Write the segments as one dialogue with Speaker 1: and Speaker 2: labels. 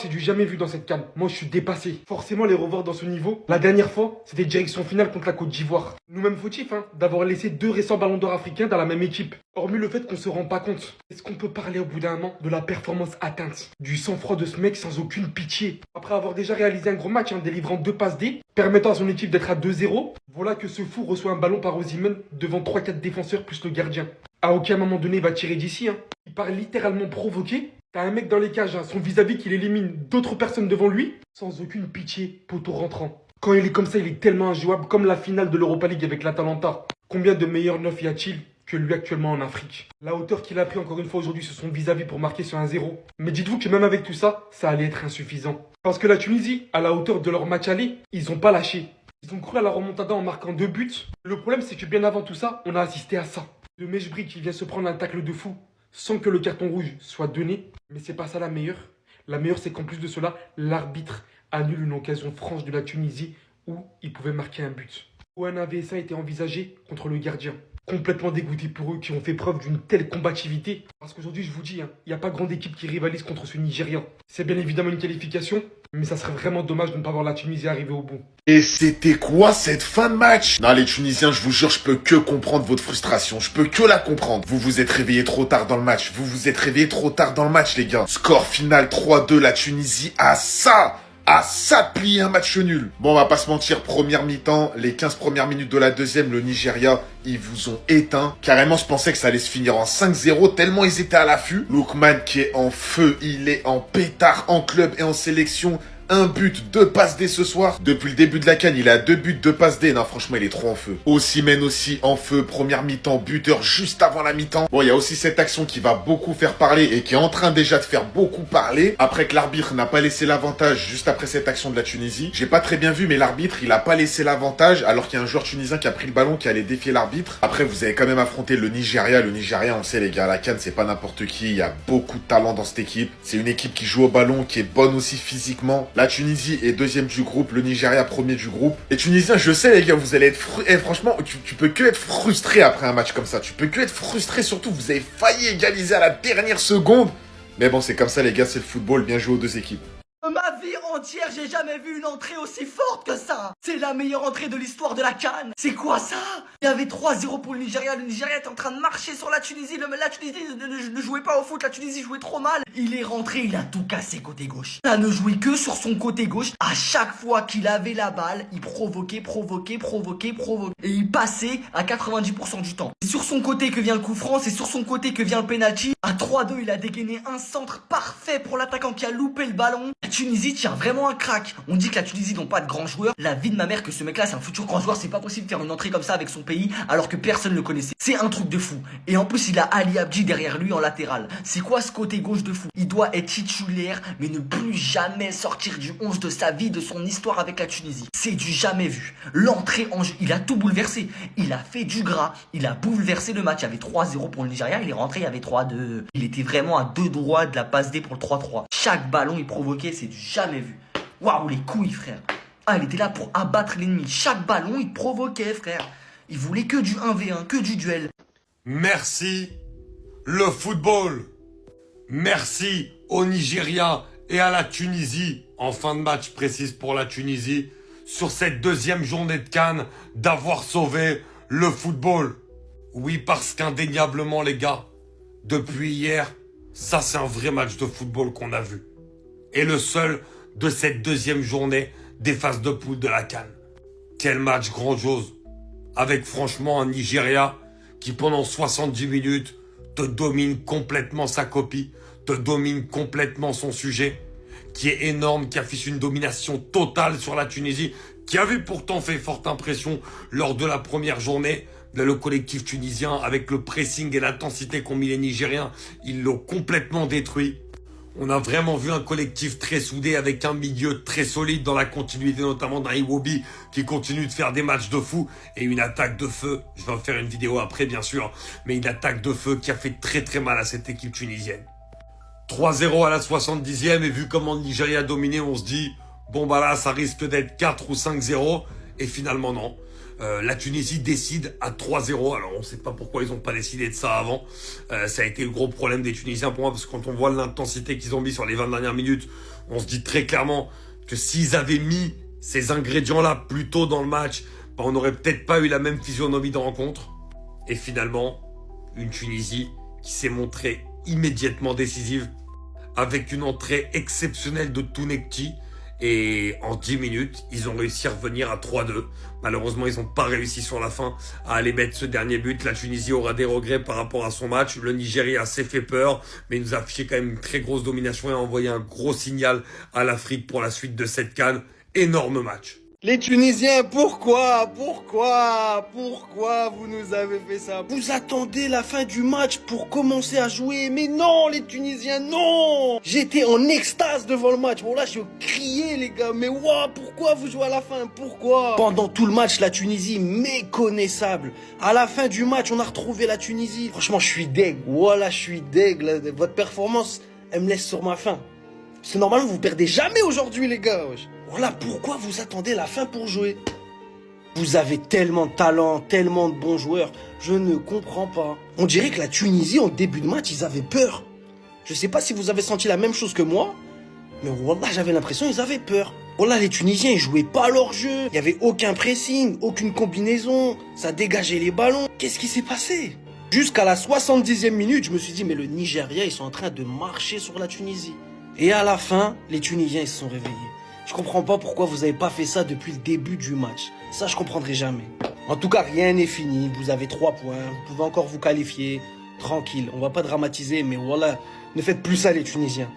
Speaker 1: c'est du jamais vu dans cette CAN. Moi, je suis dépassé. Forcément, les revoir dans ce niveau. La dernière fois, c'était direction finale contre la Côte d'Ivoire. Nous-mêmes fautifs, d'avoir laissé 2 récents ballons d'or africains dans la même équipe. Hormis le fait qu'on se rend pas compte. Est-ce qu'on peut parler au bout d'un moment de la performance atteinte, du sang-froid de ce mec sans aucune pitié? Après avoir déjà réalisé un gros match, délivrant 2 passes D, permettant à son équipe d'être à 2-0, voilà que ce fou reçoit un ballon par Osimhen devant 3-4 défenseurs plus le gardien. À aucun moment donné, il va tirer d'ici. Il part littéralement provoquer. T'as un mec dans les cages, son vis-à-vis qu'il élimine d'autres personnes devant lui, sans aucune pitié, poteau rentrant. Quand il est comme ça, il est tellement injouable, comme la finale de l'Europa League avec l'Atalanta. Combien de meilleurs neufs y a-t-il que lui actuellement en Afrique? La hauteur qu'il a pris encore une fois aujourd'hui sur son vis-à-vis pour marquer sur un 0. Mais dites-vous que même avec tout ça, ça allait être insuffisant. Parce que la Tunisie, à la hauteur de leur match aller, ils ont pas lâché. Ils ont cru à la remontada en marquant 2 buts. Le problème, c'est que bien avant tout ça, on a assisté à ça. De Mejbri qui vient se prendre un tacle de fou sans que le carton rouge soit donné. Mais c'est pas ça la meilleure. La meilleure, c'est qu'en plus de cela, l'arbitre annule une occasion franche de la Tunisie où il pouvait marquer un but. Où un AVS a été envisagé contre le gardien. Complètement dégoûté pour eux qui ont fait preuve d'une telle combativité. Parce qu'aujourd'hui, je vous dis, il n'y a pas grande équipe qui rivalise contre ce Nigeria. C'est bien évidemment une qualification, mais ça serait vraiment dommage de ne pas voir la Tunisie arriver au bout.
Speaker 2: Et c'était quoi cette fin de match? Non, les Tunisiens, je vous jure, je peux que comprendre votre frustration. Je peux que la comprendre. Vous vous êtes réveillés trop tard dans le match. Vous vous êtes réveillés trop tard dans le match, les gars. Score final 3-2, la Tunisie a ça de plier un match nul. Bon, on va pas se mentir, première mi-temps, les 15 premières minutes de la deuxième, le Nigeria, ils vous ont éteint. Carrément, je pensais que ça allait se finir en 5-0, tellement ils étaient à l'affût. Lookman qui est en feu, il est en pétard en club et en sélection. 1 but, 2 passes D ce soir. Depuis le début de la CAN, il a 2 buts, 2 passes D. Non, franchement, il est trop en feu. Osimhen aussi en feu. Première mi-temps, buteur juste avant la mi-temps. Bon, il y a aussi cette action qui va beaucoup faire parler et qui est en train déjà de faire beaucoup parler. Après que l'arbitre n'a pas laissé l'avantage juste après cette action de la Tunisie. J'ai pas très bien vu, mais l'arbitre, il a pas laissé l'avantage alors qu'il y a un joueur tunisien qui a pris le ballon, qui allait défier l'arbitre. Après, vous avez quand même affronté le Nigeria. Le Nigeria, on sait, les gars, la CAN, c'est pas n'importe qui. Il y a beaucoup de talent dans cette équipe. C'est une équipe qui joue au ballon, qui est bonne aussi physiquement. La Tunisie est deuxième du groupe, le Nigeria premier du groupe. Les Tunisiens, je sais les gars, vous allez être franchement, tu peux que être frustré après un match comme ça. Tu peux que être frustré, surtout vous avez failli égaliser à la dernière seconde. Mais bon, c'est comme ça les gars, c'est le football, bien joué aux deux équipes.
Speaker 3: Ma vie entière, j'ai jamais vu une entrée aussi forte que ça. C'est la meilleure entrée de l'histoire de la CAN. C'est quoi ça? Il y avait 3-0 pour le Nigeria. Le Nigeria était en train de marcher sur la Tunisie. La Tunisie ne jouait pas au foot. La Tunisie jouait trop mal. Il est rentré, il a tout cassé côté gauche. Ça ne jouait que sur son côté gauche. À chaque fois qu'il avait la balle, il provoquait. Et il passait à 90% du temps. C'est sur son côté que vient le coup franc. C'est sur son côté que vient le penalty. À 3-2, il a dégainé un centre parfait pour l'attaquant qui a loupé le ballon. La Tunisie tient vraiment un crack. On dit que la Tunisie n'ont pas de grands joueurs. La vie de ma mère que ce mec là c'est un futur grand joueur. C'est pas possible de faire une entrée comme ça avec son pays alors que personne ne le connaissait. C'est un truc de fou. Et en plus il a Ali Abdi derrière lui en latéral. C'est quoi ce côté gauche de fou? Il doit être titulaire mais ne plus jamais sortir du 11 de sa vie, de son histoire avec la Tunisie. C'est du jamais vu. L'entrée en jeu, il a tout bouleversé. Il a fait du gras. Il a bouleversé le match. Il y avait 3-0 pour le Nigeria. Il est rentré, il y avait 3-2. Il était vraiment à 2 doigts de la passe D pour le 3-3. Chaque ballon il provoquait, c'est du jamais vu. Waouh, les couilles, frère. Ah, il était là pour abattre l'ennemi. Chaque ballon, il provoquait, frère. Il voulait que du 1v1, que du duel.
Speaker 4: Merci, le football. Merci au Nigeria et à la Tunisie, en fin de match précise pour la Tunisie, sur cette deuxième journée de CAN, d'avoir sauvé le football. Oui, parce qu'indéniablement, les gars, depuis hier, ça c'est un vrai match de football qu'on a vu. Et le seul de cette deuxième journée des phases de poule de la CAN. Quel match grandiose, avec franchement un Nigeria qui pendant 70 minutes te domine complètement sa copie, te domine complètement son sujet, qui est énorme, qui affiche une domination totale sur la Tunisie, qui avait pourtant fait forte impression lors de la première journée. Le collectif tunisien, avec le pressing et l'intensité qu'ont mis les Nigériens, ils l'ont complètement détruit. On a vraiment vu un collectif très soudé avec un milieu très solide dans la continuité notamment d'un Iwobi qui continue de faire des matchs de fou et une attaque de feu. Je vais en faire une vidéo après bien sûr, mais une attaque de feu qui a fait très très mal à cette équipe tunisienne. 3-0 à la 70e et vu comment le Nigeria a dominé, on se dit bon bah là ça risque d'être 4 ou 5-0 et finalement non. La Tunisie décide à 3-0. Alors on ne sait pas pourquoi ils n'ont pas décidé de ça avant. Ça a été le gros problème des Tunisiens pour moi, parce que quand on voit l'intensité qu'ils ont mis sur les 20 dernières minutes, on se dit très clairement que s'ils avaient mis ces ingrédients-là plus tôt dans le match, bah, on n'aurait peut-être pas eu la même physionomie de rencontre. Et finalement, une Tunisie qui s'est montrée immédiatement décisive avec une entrée exceptionnelle de Tounekti. Et en 10 minutes, ils ont réussi à revenir à 3-2. Malheureusement, ils n'ont pas réussi sur la fin à aller mettre ce dernier but. La Tunisie aura des regrets par rapport à son match. Le Nigeria s'est fait peur, mais il nous a affiché quand même une très grosse domination et a envoyé un gros signal à l'Afrique pour la suite de cette CAN. Énorme match.
Speaker 5: Les Tunisiens, pourquoi vous nous avez fait ça? Vous attendez la fin du match pour commencer à jouer? Mais non, les Tunisiens, non! J'étais en extase devant le match. Bon là, je criais, les gars. Mais ouah, pourquoi vous jouez à la fin? Pourquoi? Pendant tout le match, la Tunisie, méconnaissable. À la fin du match, on a retrouvé la Tunisie. Franchement, je suis deg. Voilà, je suis deg. Là, votre performance, elle me laisse sur ma faim. Parce que normalement, vous perdez jamais aujourd'hui, les gars. Voilà, pourquoi vous attendez la fin pour jouer? Vous avez tellement de talent, tellement de bons joueurs. Je ne comprends pas. On dirait que la Tunisie, en début de match, ils avaient peur. Je sais pas si vous avez senti la même chose que moi, mais voilà, j'avais l'impression qu'ils avaient peur. Voilà, les Tunisiens, ils jouaient pas leur jeu. Il y avait aucun pressing, aucune combinaison. Ça dégageait les ballons. Qu'est-ce qui s'est passé? Jusqu'à la 70e minute, je me suis dit, mais le Nigeria, ils sont en train de marcher sur la Tunisie. Et à la fin, les Tunisiens, ils se sont réveillés. Je comprends pas pourquoi vous avez pas fait ça depuis le début du match. Ça, je comprendrai jamais. En tout cas, rien n'est fini. Vous avez 3 points. Vous pouvez encore vous qualifier. Tranquille. On va pas dramatiser, mais voilà. Ne faites plus ça, les Tunisiens.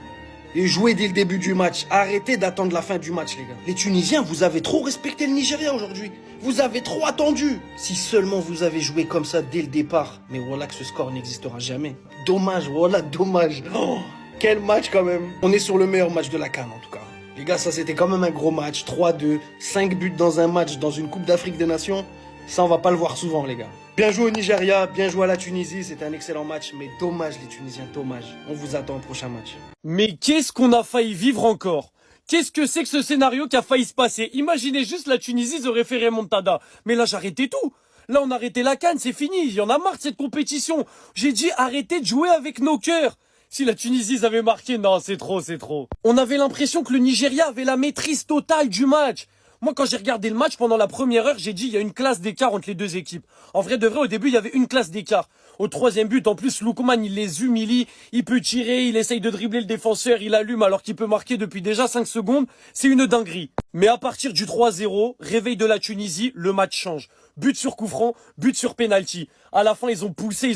Speaker 5: Et jouez dès le début du match. Arrêtez d'attendre la fin du match, les gars. Les Tunisiens, vous avez trop respecté le Nigeria aujourd'hui. Vous avez trop attendu. Si seulement vous avez joué comme ça dès le départ. Mais voilà que ce score n'existera jamais. Dommage, voilà, dommage. Oh, quel match quand même. On est sur le meilleur match de la CAN, en tout cas. Les gars, ça c'était quand même un gros match. 3-2, 5 buts dans un match, dans une Coupe d'Afrique des Nations. Ça, on va pas le voir souvent, les gars. Bien joué au Nigeria, bien joué à la Tunisie. C'était un excellent match, mais dommage les Tunisiens, dommage. On vous attend au prochain match.
Speaker 6: Mais qu'est-ce qu'on a failli vivre encore? Qu'est-ce que c'est que ce scénario qui a failli se passer? Imaginez juste la Tunisie, ils auraient fait remontada. Mais là, j'arrêtais tout. Là, on arrêtait la CAN, c'est fini. Il y en a marre de cette compétition. J'ai dit arrêtez de jouer avec nos cœurs. Si la Tunisie avait marqué, non, c'est trop, c'est trop. On avait l'impression que le Nigeria avait la maîtrise totale du match. Moi, quand j'ai regardé le match, pendant la première heure, j'ai dit, il y a une classe d'écart entre les deux équipes. En vrai de vrai, au début, il y avait une classe d'écart. Au 3e but, en plus, Lookman, il les humilie, il peut tirer, il essaye de dribbler le défenseur, il allume alors qu'il peut marquer depuis déjà 5 secondes. C'est une dinguerie. Mais à partir du 3-0, réveil de la Tunisie, le match change. But sur coup franc, but sur penalty. À la fin, ils ont poussé.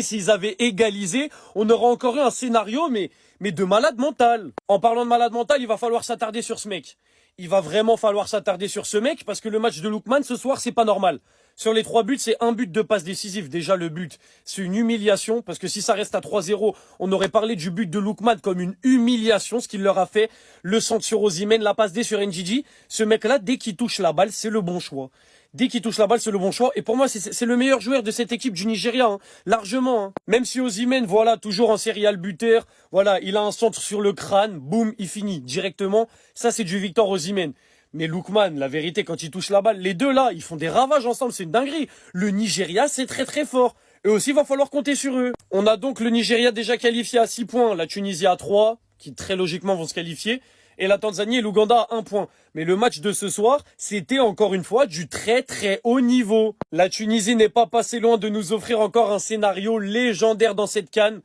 Speaker 6: S'ils avaient égalisé, on aurait encore eu un scénario, mais de malade mental. En parlant de malade mental, il va falloir s'attarder sur ce mec. Il va vraiment falloir s'attarder sur ce mec parce que le match de Lookman ce soir, c'est pas normal. Sur les 3 buts, c'est un but de passe décisive. Déjà, le but, c'est une humiliation parce que si ça reste à 3-0, on aurait parlé du but de Lookman comme une humiliation, ce qu'il leur a fait. Le centre sur Osimhen, la passe D sur Ndidi. Ce mec-là, dès qu'il touche la balle, c'est le bon choix. Dès qu'il touche la balle, c'est le bon choix. Et pour moi, c'est le meilleur joueur de cette équipe du Nigeria, hein. Largement. Hein. Même si Osimhen, voilà, toujours en serial buteur, voilà, il a un centre sur le crâne, boum, il finit directement. Ça, c'est du Victor Osimhen. Mais Lookman, la vérité, quand il touche la balle, les deux là, ils font des ravages ensemble, c'est une dinguerie. Le Nigeria, c'est très très fort. Eux aussi, il va falloir compter sur eux. On a donc le Nigeria déjà qualifié à 6 points, la Tunisie à 3, qui très logiquement vont se qualifier. Et la Tanzanie et l'Ouganda à 1 point. Mais le match de ce soir, c'était encore une fois du très très haut niveau. La Tunisie n'est pas passée loin de nous offrir encore un scénario légendaire dans cette CAN.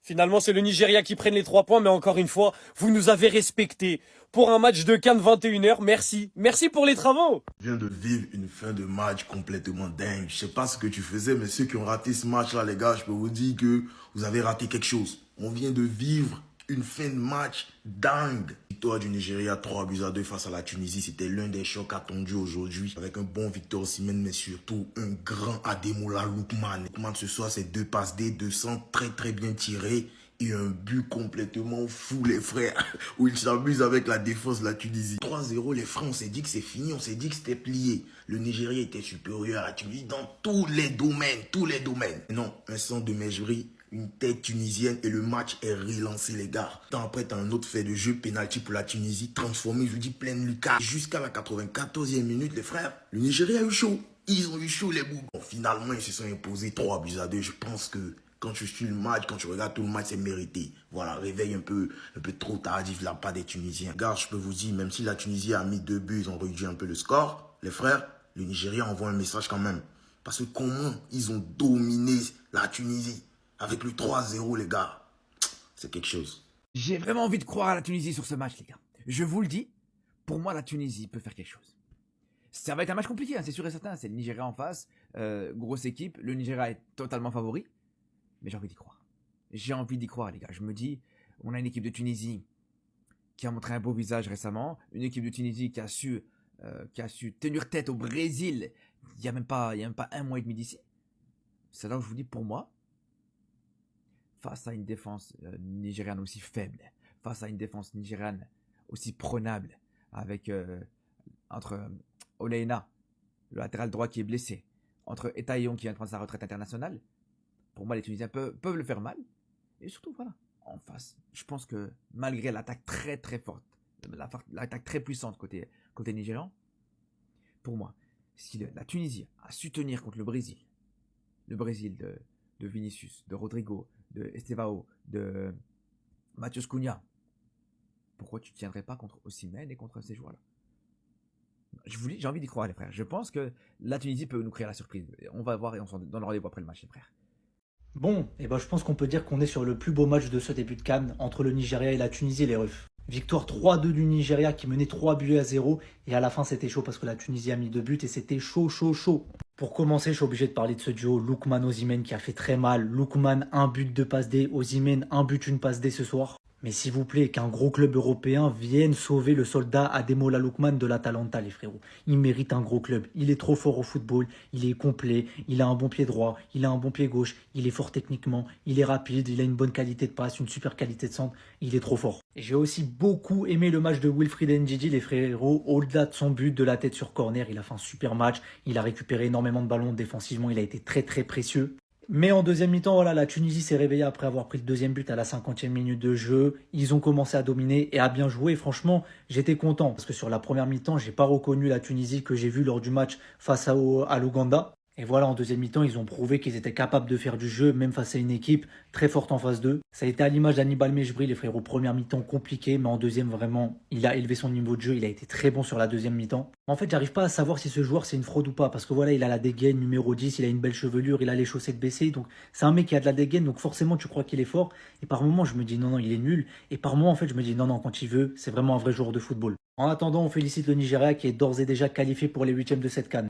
Speaker 6: Finalement, c'est le Nigeria qui prenne les 3 points, mais encore une fois, vous nous avez respectés. Pour un match de CAN 21h, merci. Merci pour les travaux.
Speaker 7: Je viens de vivre une fin de match complètement dingue. Je sais pas ce que tu faisais, mais ceux qui ont raté ce match-là, les gars, je peux vous dire que vous avez raté quelque chose. On vient de vivre une fin de match dingue. Victoire du Nigeria 3-2 face à la Tunisie, c'était l'un des chocs attendus aujourd'hui. Avec un bon Victor Osimhen, mais surtout un grand Ademola Lookman. Lookman ce soir, c'est 2 passes D, 2 centres très très bien tirés. Et un but complètement fou, les frères, où ils s'amusent avec la défense de la Tunisie. 3-0, les frères, on s'est dit que c'est fini, on s'est dit que c'était plié. Le Nigeria était supérieur à la Tunisie dans tous les domaines, Non, un centre de Mejbri, une tête tunisienne et le match est relancé, les gars. Tant après, t'as un autre fait de jeu, penalty pour la Tunisie, transformé, je vous dis, pleine lucarne. Jusqu'à la 94e minute, les frères, le Nigeria a eu chaud. Ils ont eu chaud les bouts. Bon, finalement, ils se sont imposés 3-2. Je pense que quand tu suis le match, quand tu regardes tout le match, c'est mérité. Voilà, réveil un peu trop tardif de la part des Tunisiens. Gars, je peux vous dire, même si la Tunisie a mis 2 buts, ils ont réduit un peu le score. Les frères, le Nigeria envoie un message quand même. Parce que comment ils ont dominé la Tunisie avec le 3-0, les gars. C'est quelque chose.
Speaker 8: J'ai vraiment envie de croire à la Tunisie sur ce match, les gars. Je vous le dis, pour moi, la Tunisie peut faire quelque chose. Ça va être un match compliqué, hein, c'est sûr et certain. C'est le Nigeria en face, grosse équipe. Le Nigeria est totalement favori. Mais j'ai envie d'y croire. J'ai envie d'y croire, les gars. Je me dis, on a une équipe de Tunisie qui a montré un beau visage récemment. Une équipe de Tunisie qui a su tenir tête au Brésil il n'y a même pas un mois et demi d'ici. C'est là où je vous dis, pour moi, face à une défense nigériane aussi faible, face à une défense nigériane aussi prenable, avec entre Oleina, le latéral droit qui est blessé, entre Etaillon qui vient de prendre sa retraite internationale, pour moi les Tunisiens peuvent le faire mal. Et surtout, voilà, en face, je pense que malgré l'attaque très très forte, l'attaque très puissante côté nigérian, pour moi, si la Tunisie a su tenir contre le Brésil de Vinicius, de Rodrigo, de Estevao, de Matheus Cunha, pourquoi tu ne tiendrais pas contre Osimhen et contre ces joueurs-là? Je vous dis, j'ai envie d'y croire, les frères. Je pense que la Tunisie peut nous créer la surprise. On va voir et on s'en donne rendez-vous après le match, les frères.
Speaker 9: Bon, et ben je pense qu'on peut dire qu'on est sur le plus beau match de ce début de CAN entre le Nigeria et la Tunisie, les refs. Victoire 3-2 du Nigeria qui menait 3-0 et à la fin c'était chaud parce que la Tunisie a mis 2 buts et c'était chaud. Pour commencer, je suis obligé de parler de ce duo Lookman-Osimhen qui a fait très mal. Lookman, 1 but, 2 passes D. Osimhen, 1 but, 1 passe D ce soir. Mais s'il vous plaît, qu'un gros club européen vienne sauver le soldat Ademola Lookman de l'Atalanta, les frérots. Il mérite un gros club. Il est trop fort au football, il est complet, il a un bon pied droit, il a un bon pied gauche, il est fort techniquement, il est rapide, il a une bonne qualité de passe, une super qualité de centre, il est trop fort. Et j'ai aussi beaucoup aimé le match de Wilfried Ndidi, les frérots. Au-delà de son but de la tête sur corner, il a fait un super match, il a récupéré énormément de ballons défensivement, il a été très très précieux. Mais en deuxième mi-temps, voilà, la Tunisie s'est réveillée après avoir pris le deuxième but à la 50e minute de jeu. Ils ont commencé à dominer et à bien jouer. Franchement, j'étais content parce que sur la première mi-temps, j'ai pas reconnu la Tunisie que j'ai vue lors du match face à l'Ouganda. Et voilà, en deuxième mi-temps, ils ont prouvé qu'ils étaient capables de faire du jeu, même face à une équipe très forte en face d'eux. Ça a été à l'image d'Hannibal Mejbri, les frérots. Première mi-temps compliqué, mais en deuxième, vraiment, il a élevé son niveau de jeu. Il a été très bon sur la deuxième mi-temps. En fait, j'arrive pas à savoir si ce joueur, c'est une fraude ou pas. Parce que voilà, il a la dégaine numéro 10, il a une belle chevelure, il a les chaussettes baissées. Donc, c'est un mec qui a de la dégaine, donc forcément, tu crois qu'il est fort. Et par moments, je me dis non, il est nul. Et par moments, en fait, je me dis non, quand il veut, c'est vraiment un vrai joueur de football. En attendant, on félicite le Nigeria qui est d'ores et déjà qualifié pour les 8e de cette CAN.